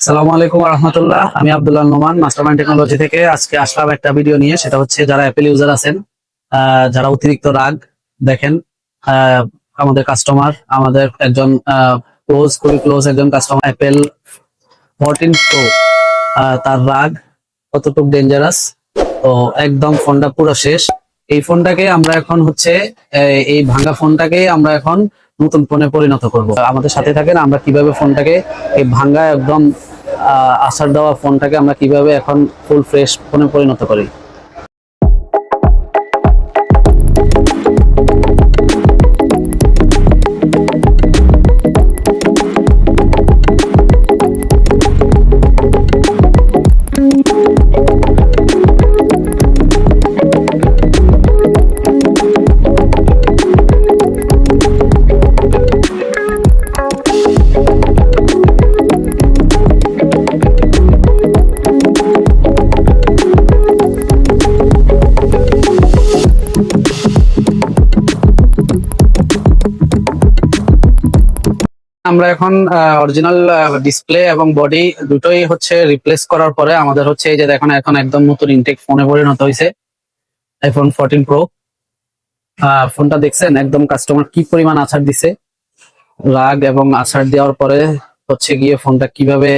আসসালামু আলাইকুম রহমতুল্লাহ। আমি আব্দুল্লাহ নোমান মাস্টারমাইন্ড টেকনোলজি থেকে আজকে আসলাম একটা ভিডিও নিয়ে। সেটা হচ্ছে যারা অ্যাপেল ইউজার আছেন, যারা অতিরিক্ত রাগ দেখেন, আহ, আমাদের কাস্টমার, আমাদের একজন খুবই ক্লোজ একজন কাস্টমার অ্যাপেল 14 প্রো, তার রাগ কতটুকু ডেঞ্জারাস। তো একদম ফোনটা পুরো শেষ। এই ফোনটাকে আমরা এখন হচ্ছে এই ভাঙা ফোনটাকে আমরা এখন নতুন ফোনে পরিণত করব। আমাদের সাথে থাকেন, আমরা কিভাবে ফোনটাকে এই ভাঙা একদম আসার দেওয়া ফোনটাকে আমরা কিভাবে এখন ফুল ফ্রেশ ফোনে পরিণত করি। আমরা এখন অরিজিনাল ডিসপ্লে এবং বডি দুটোই হচ্ছে রিপ্লেস করার পরে আমাদের হচ্ছে এই যে দেখুন এখন একদম নতুন ইনটেক ফোনে পরিণত হয়েছে আইফোন 14 প্রো। ফোনটা দেখছেন একদম কাস্টমার কি পরিমাণ আছাড় দিছে। রাগ এবং আছাড় দেওয়ার পরে হচ্ছে গিয়ে ফোনটা কিভাবে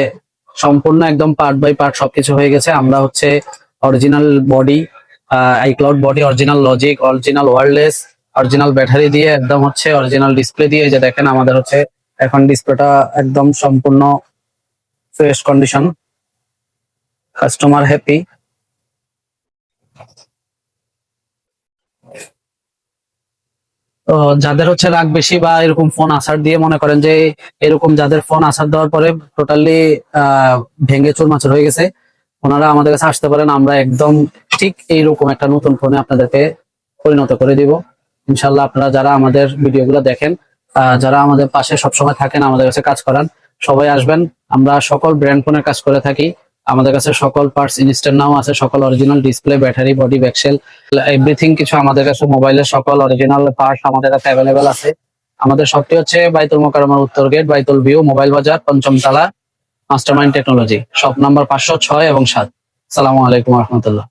সম্পূর্ণ একদম পার্ট বাই পার্ট সবকিছু হয়ে গেছে। আমরা হচ্ছে original body, iCloud body, original logic, original wireless, original battery দিয়ে একদম হচ্ছে অরিজিনাল ডিসপ্লে দিয়ে যে দেখেন আমাদের হচ্ছে এখন ডিসপ্লেটা একদম সম্পূর্ণ ফ্রেশ কন্ডিশন। Customer happy. তো যাদের হচ্ছে রাগ বেশি বা এরকম ফোন আছাড় দিয়ে মনে করেন যে এরকম যাদের ফোন আছাড় দেওয়ার পরে টোটালি ভেঙে চুরমাচুর হয়ে গেছে, ওনারা আমাদের কাছে আসতে পারেন। আমরা একদম ঠিক এইরকম একটা নতুন ফোনে আপনাদেরকে পরিণত করে দিব ইনশাল্লাহ। আপনারা যারা আমাদের ভিডিওগুলো দেখেন, যারা আমাদের পাশে সবসময় থাকেন, আমাদের কাছে কাজ করান, সবাই আসবেন। আমরা সকল ব্র্যান্ড ফোনের কাজ করে থাকি। আমাদের কাছে সকল পার্টস ইনস্ট্যান্ট নাও আছে, সকল original display, battery, body, back shell, everything কিছু আমাদের কাছে, মোবাইলের সকল অরিজিনাল পার্টস আমাদের কাছে অ্যাভেলেবেল আছে। আমাদের শপটি হচ্ছে বাইতুল মোকাররমার উত্তর গেট, বাইতুল ভিউ, মোবাইল বাজার, ৫ম তলা, মাস্টারমাইন্ড টেকনোলজি, শপ নাম্বার 506 এবং 7। আসসালামু আলাইকুম রহমতুল্লাহ।